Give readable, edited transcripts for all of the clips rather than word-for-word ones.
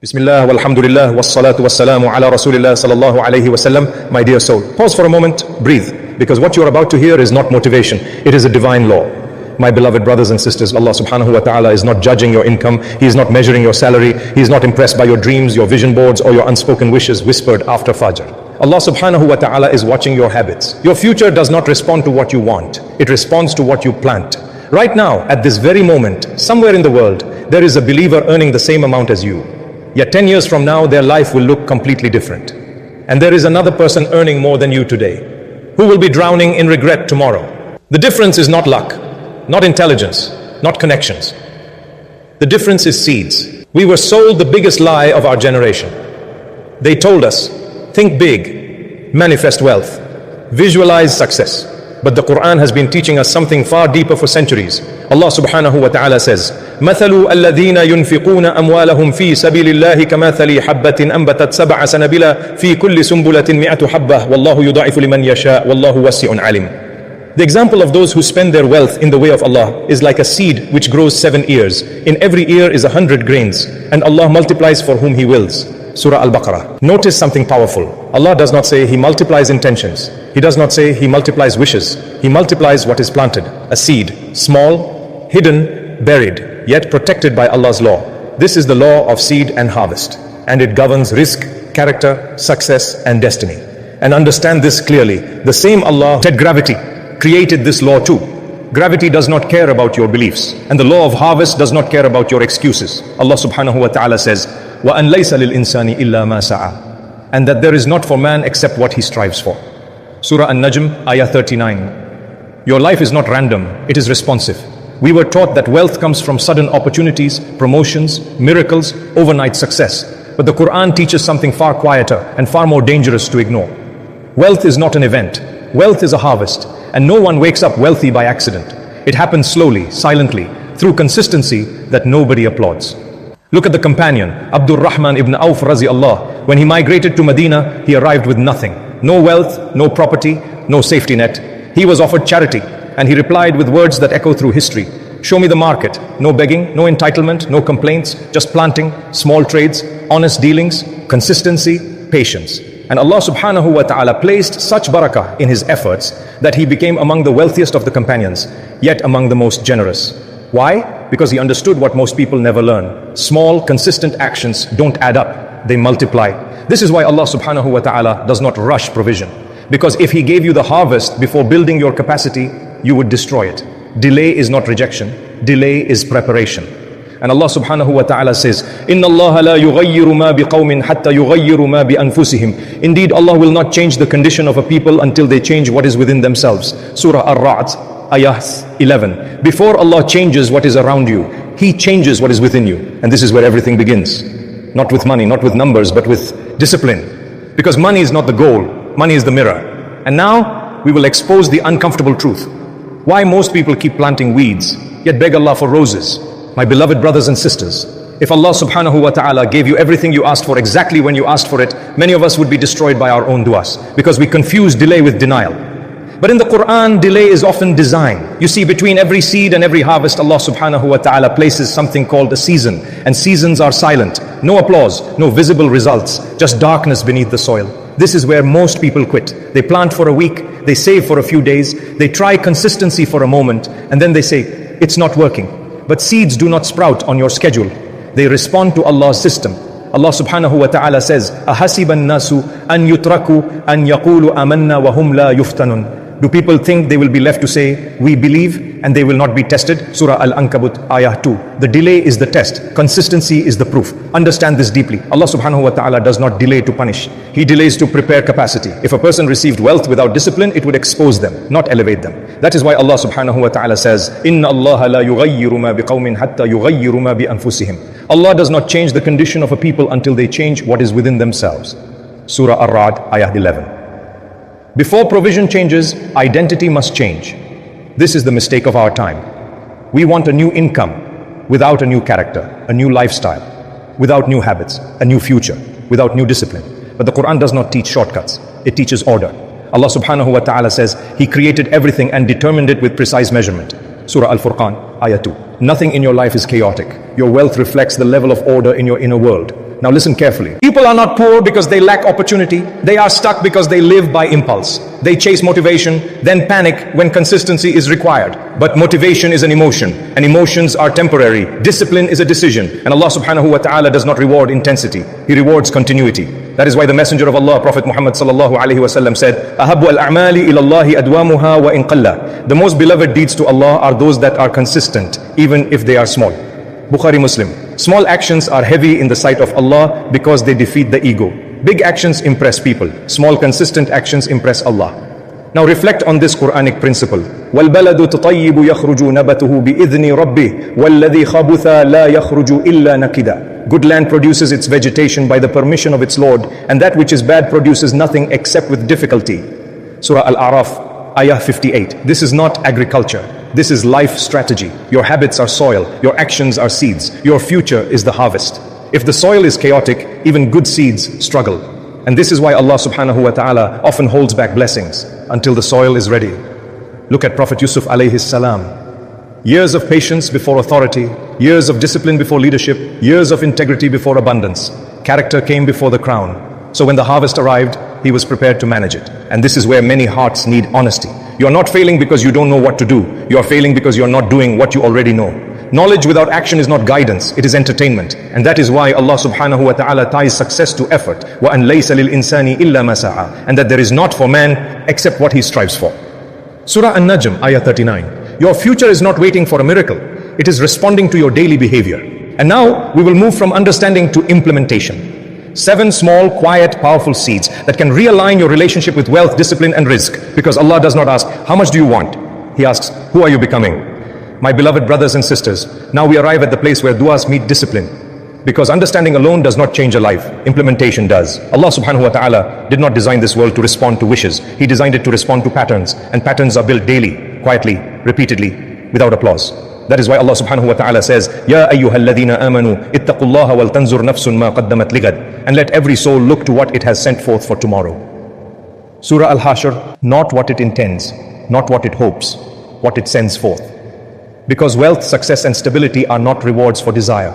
Bismillah, walhamdulillah, wassalatu wassalamu ala rasulillah sallallahu alayhi wasallam. My dear soul, pause for a moment, breathe, because what you are about to hear is not motivation, it is a divine law. My beloved brothers and sisters, Allah subhanahu wa ta'ala is not judging your income, He is not measuring your salary, He is not impressed by your dreams, your vision boards, or your unspoken wishes whispered after Fajr. Allah subhanahu wa ta'ala is watching your habits. Your future does not respond to what you want, it responds to what you plant. Right now, at this very moment, somewhere in the world, there is a believer earning the same amount as you. Yet 10 years from now, their life will look completely different. And there is another person earning more than you today, who will be drowning in regret tomorrow. The difference is not luck, not intelligence, not connections. The difference is seeds. We were sold the biggest lie of our generation. They told us, think big, manifest wealth, visualize success. But the Quran has been teaching us something far deeper for centuries. Allah subhanahu wa ta'ala says, مثل الذين ينفقون أموالهم في سبيل الله كمثل حبة أنبتت 7 سنابل في كل سنبلة 100 حبة والله يضاعف لمن يشاء والله واسع عليم. The example of those who spend their wealth in the way of Allah is like a seed which grows 7 ears. In every ear is 100 grains, and Allah multiplies for whom He wills. Surah Al-Baqarah. Notice something powerful. Allah does not say He multiplies intentions. He does not say He multiplies wishes. He multiplies what is planted. A seed, small, hidden, buried, yet protected by Allah's law. This is the law of seed and harvest. And it governs rizq, character, success, and destiny. And understand this clearly. The same Allah said gravity created this law too. Gravity does not care about your beliefs. And the law of harvest does not care about your excuses. Allah subhanahu wa ta'ala says, وَأَنْ لَيْسَ لِلْإِنسَانِ إِلَّا مَا سَعَى. And that there is not for man except what he strives for. Surah An-Najm, Ayah 39. Your life is not random, it is responsive. We were taught that wealth comes from sudden opportunities, promotions, miracles, overnight success. But the Quran teaches something far quieter and far more dangerous to ignore. Wealth is not an event. Wealth is a harvest. And no one wakes up wealthy by accident. It happens slowly, silently, through consistency that nobody applauds. Look at the companion, Abdul Rahman ibn Auf Razi Allah. When he migrated to Medina, he arrived with nothing. No wealth, no property, no safety net. He was offered charity, and he replied with words that echo through history. Show me the market. No begging, no entitlement, no complaints, just planting, small trades, honest dealings, consistency, patience. And Allah subhanahu wa ta'ala placed such barakah in his efforts that he became among the wealthiest of the companions, yet among the most generous. Why? Because he understood what most people never learn. Small, consistent actions don't add up, they multiply. This is why Allah subhanahu wa ta'ala does not rush provision. Because if He gave you the harvest before building your capacity, you would destroy it. Delay is not rejection, delay is preparation. And Allah subhanahu wa ta'ala says, إِنَّ اللَّهَ لَا يُغَيِّرُ مَا بِقَوْمٍ حَتَّى يُغَيِّرُ مَا بِأَنفُسِهِمْ. Indeed, Allah will not change the condition of a people until they change what is within themselves. Surah Ar-Ra'd, Ayah 11. Before Allah changes what is around you, He changes what is within you. And this is where everything begins. Not with money, not with numbers, but with discipline. Because money is not the goal, money is the mirror. And now, we will expose the uncomfortable truth. Why most people keep planting weeds, yet beg Allah for roses. My beloved brothers and sisters, if Allah subhanahu wa ta'ala gave you everything you asked for exactly when you asked for it, many of us would be destroyed by our own du'as, because we confuse delay with denial. But in the Quran, delay is often design. You see, between every seed and every harvest, Allah subhanahu wa ta'ala places something called a season. And seasons are silent. No applause, no visible results, just darkness beneath the soil. This is where most people quit. They plant for a week, they save for a few days, they try consistency for a moment, and then they say, it's not working. But seeds do not sprout on your schedule. They respond to Allah's system. Allah subhanahu wa ta'ala says, أَحَسِبَ النَّاسُ أَن يُتْرَكُوا أَن يَقُولُوا آمَنَّا وَهُمْ لَا يُفْتَنُونَ. Do people think they will be left to say, we believe, and they will not be tested? Surah Al-Ankabut, Ayah 2. The delay is the test. Consistency is the proof. Understand this deeply. Allah subhanahu wa ta'ala does not delay to punish. He delays to prepare capacity. If a person received wealth without discipline, it would expose them, not elevate them. That is why Allah subhanahu wa ta'ala says, إِنَّ اللَّهَ لَا يُغَيِّرُ مَا بِقَوْمٍ حَتَّى يُغَيِّرُ مَا بِأَنفُسِهِمْ. Allah does not change the condition of a people until they change what is within themselves. Surah Ar-Ra'd, Ayah 11. Before provision changes, identity must change. This is the mistake of our time. We want a new income without a new character, a new lifestyle, without new habits, a new future, without new discipline. But the Quran does not teach shortcuts. It teaches order. Allah subhanahu wa ta'ala says, He created everything and determined it with precise measurement. Surah Al-Furqan, Ayah 2. Nothing in your life is chaotic. Your wealth reflects the level of order in your inner world. Now listen carefully. People are not poor because they lack opportunity. They are stuck because they live by impulse. They chase motivation, then panic when consistency is required. But motivation is an emotion, and emotions are temporary. Discipline is a decision, and Allah subhanahu wa ta'ala does not reward intensity. He rewards continuity. That is why the Messenger of Allah, Prophet Muhammad sallallahu alaihi wasallam said, "Ahabbu al-a'mali ila Allahi adwamuha wa in qalla." The most beloved deeds to Allah are those that are consistent, even if they are small. Bukhari Muslim. Small actions are heavy in the sight of Allah because they defeat the ego. Big actions impress people. Small consistent actions impress Allah. Now reflect on this Quranic principle. وَالْبَلَدُ تُطَيِّبُ يَخْرُجُ نَبَتُهُ بِإِذْنِ رَبِّهِ وَالَّذِي خَبُثَ لَا يَخْرُجُ إِلَّا نَكِدًا. Good land produces its vegetation by the permission of its Lord, and that which is bad produces nothing except with difficulty. Surah Al-A'raf, Ayah 58. This is not agriculture. This is life strategy. Your habits are soil. Your actions are seeds. Your future is the harvest. If the soil is chaotic, even good seeds struggle. And this is why Allah subhanahu wa ta'ala often holds back blessings until the soil is ready. Look at Prophet Yusuf alayhi salam. Years of patience before authority, years of discipline before leadership, years of integrity before abundance. Character came before the crown. So when the harvest arrived, he was prepared to manage it. And this is where many hearts need honesty. You are not failing because you don't know what to do. You are failing because you are not doing what you already know. Knowledge without action is not guidance, it is entertainment. And that is why Allah subhanahu wa ta'ala ties success to effort. وَأَنْ لَيْسَ لِلْإِنسَانِ إِلَّا مَا سَعَى. And that there is not for man except what he strives for. Surah An-Najm, Ayah 39. Your future is not waiting for a miracle. It is responding to your daily behavior. And now we will move from understanding to implementation. 7 small, quiet, powerful seeds that can realign your relationship with wealth, discipline and rizq. Because Allah does not ask, how much do you want? He asks, who are you becoming? My beloved brothers and sisters, now we arrive at the place where du'as meet discipline. Because understanding alone does not change a life, implementation does. Allah subhanahu wa ta'ala did not design this world to respond to wishes. He designed it to respond to patterns. And patterns are built daily, quietly, repeatedly, without applause. That is why Allah subhanahu wa ta'ala says, Ya ayyuhalladhina amanu, ittaqullaha wal tanzur nafsun ma qaddamat ligad. And let every soul look to what it has sent forth for tomorrow. Surah Al-Hashr, not what it intends, not what it hopes, what it sends forth. Because wealth, success and stability are not rewards for desire.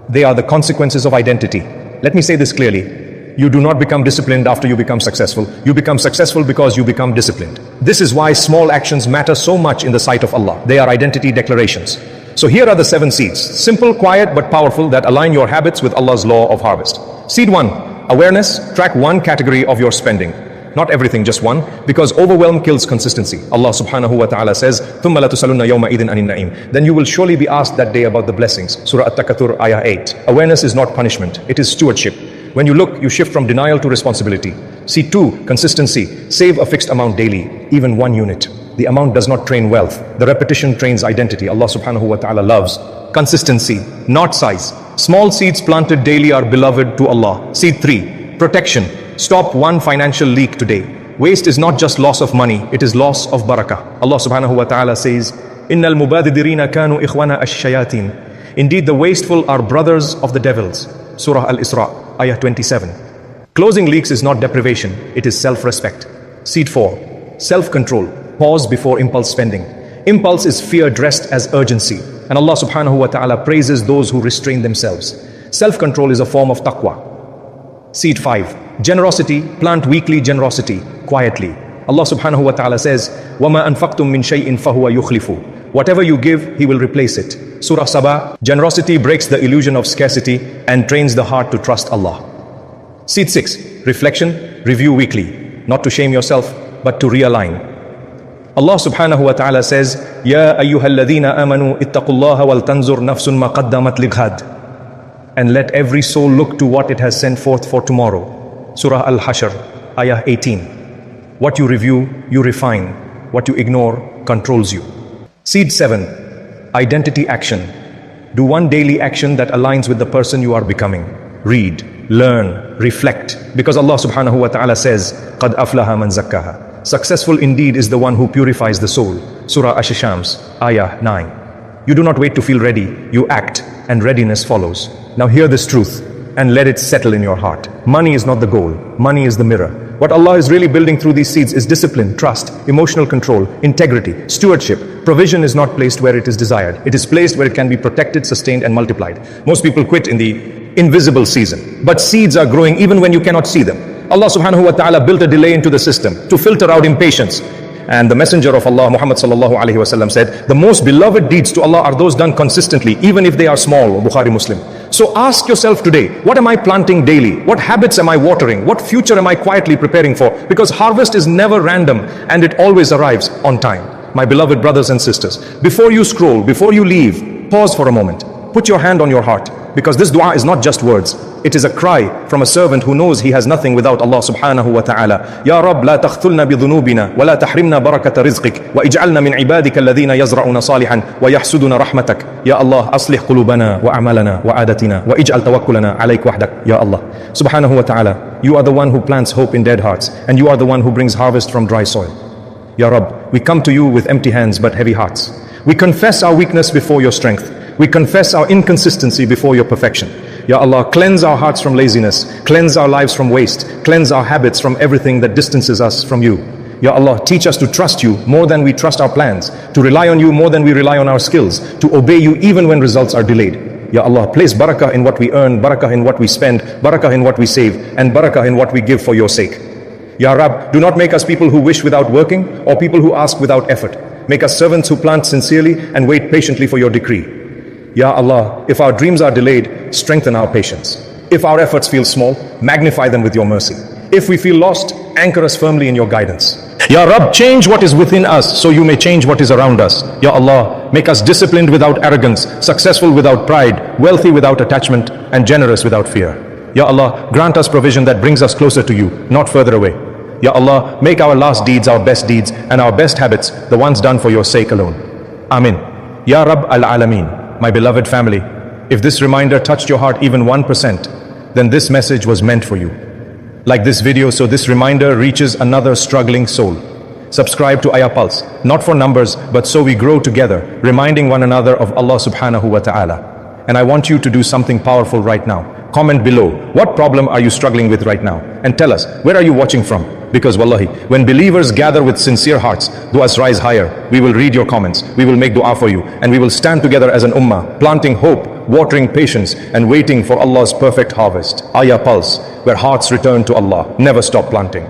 They are the consequences of identity. Let me say this clearly. You do not become disciplined after you become successful. You become successful because you become disciplined. This is why small actions matter so much in the sight of Allah. They are identity declarations. So here are the 7 seeds. Simple, quiet, but powerful that align your habits with Allah's law of harvest. Seed 1, awareness. Track 1 category of your spending. Not everything, just one, because overwhelm kills consistency. Allah subhanahu wa ta'ala says, ثُمَّ لَتُسَلُنَّ يَوْمَ إِذٍ عَنِ النَّعِيمِ. Then you will surely be asked that day about the blessings. Surah At-Takathur, Ayah 8. Awareness is not punishment, it is stewardship. When you look, you shift from denial to responsibility. Seed 2, consistency. Save a fixed amount daily, even 1 unit. The amount does not train wealth. The repetition trains identity. Allah subhanahu wa ta'ala loves consistency, not size. Small seeds planted daily are beloved to Allah. Seed 3, protection. Stop 1 financial leak today. Waste is not just loss of money, it is loss of barakah. Allah subhanahu wa ta'ala says, إِنَّ الْمُبَادِرِينَ كَانُوا إِخْوَانَ الشَّيَاطِينَ. Indeed, the wasteful are brothers of the devils. Surah Al-Isra, Ayah 27. Closing leaks is not deprivation, it is self-respect. Seed 4, self-control. Pause before impulse spending. Impulse is fear dressed as urgency. And Allah subhanahu wa ta'ala praises those who restrain themselves. Self-control is a form of taqwa. Seed 5, generosity. Plant weekly generosity, quietly. Allah subhanahu wa ta'ala says, وَمَا أَنفَقْتُم مِّن شَيْءٍ فَهُوَ يُخْلِفُ. Whatever you give, He will replace it. Surah Sabah, generosity breaks the illusion of scarcity and trains the heart to trust Allah. Seed 6, reflection. Review weekly, not to shame yourself, but to realign. Allah subhanahu wa ta'ala says, Ya ayyuhalladhina amanu ittaqullaha wal tanzur nafsun ma qaddamat lighad. And let every soul look to what it has sent forth for tomorrow. Surah Al-Hashr, Ayah 18. What you review, you refine. What you ignore, controls you. Seed 7, identity action. Do 1 daily action that aligns with the person you are becoming. Read, learn, reflect. Because Allah subhanahu wa ta'ala says, قَدْ أَفْلَهَ مَنْ زَكَّاهَا. Successful indeed is the one who purifies the soul. Surah Ash-Shams, Ayah 9. You do not wait to feel ready, you act, and readiness follows. Now hear this truth and let it settle in your heart. Money is not the goal, money is the mirror. What Allah is really building through these seeds is discipline, trust, emotional control, integrity, stewardship. Provision is not placed where it is desired. It is placed where it can be protected, sustained and multiplied. Most people quit in the invisible season. But seeds are growing even when you cannot see them. Allah subhanahu wa ta'ala built a delay into the system to filter out impatience. And the messenger of Allah, Muhammad sallallahu alaihi wasallam, said, the most beloved deeds to Allah are those done consistently, even if they are small. Bukhari, Muslim. So ask yourself today, what am I planting daily? What habits am I watering? What future am I quietly preparing for? Because harvest is never random and it always arrives on time. My beloved brothers and sisters, before you scroll, before you leave, pause for a moment. Put your hand on your heart, because this dua is not just words. It is a cry from a servant who knows he has nothing without Allah subhanahu wa ta'ala. Ya Rabb, la takhthulna bi dhunubina, wa la tahrimna barakata rizqik, wa ij'alna min ibadika alladhina yazra'una salihan, wa yahsuduna rahmatak. Ya Allah, aslih qulubana wa amalana wa adatina, wa ij'al tawakkulana alayk wahdak. Ya Allah, subhanahu wa ta'ala, you are the one who plants hope in dead hearts, and you are the one who brings harvest from dry soil. Ya Rabb, we come to you with empty hands but heavy hearts. We confess our weakness before your strength. We confess our inconsistency before your perfection. Ya Allah, cleanse our hearts from laziness, cleanse our lives from waste, cleanse our habits from everything that distances us from you. Ya Allah, teach us to trust you more than we trust our plans, to rely on you more than we rely on our skills, to obey you even when results are delayed. Ya Allah, place barakah in what we earn, barakah in what we spend, barakah in what we save, and barakah in what we give for your sake. Ya Rab, do not make us people who wish without working or people who ask without effort. Make us servants who plant sincerely and wait patiently for your decree. Ya Allah, if our dreams are delayed, strengthen our patience. If our efforts feel small, magnify them with your mercy. If we feel lost, anchor us firmly in your guidance. Ya Rab, change what is within us so you may change what is around us. Ya Allah, make us disciplined without arrogance, successful without pride, wealthy without attachment, and generous without fear. Ya Allah, grant us provision that brings us closer to you, not further away. Ya Allah, make our last deeds our best deeds and our best habits the ones done for your sake alone. Amin. Ya Rab al-Alameen. My beloved family, if this reminder touched your heart even 1%, then this message was meant for you. Like this video so this reminder reaches another struggling soul. Subscribe to Ayah Pulse, not for numbers, but so we grow together, reminding one another of Allah subhanahu wa ta'ala. And I want you to do something powerful right now. Comment below, what problem are you struggling with right now? And tell us, where are you watching from? Because wallahi, when believers gather with sincere hearts, du'as rise higher. We will read your comments, we will make dua for you, and we will stand together as an ummah, planting hope, watering patience, and waiting for Allah's perfect harvest. Ayah Pulse, where hearts return to Allah. Never stop planting.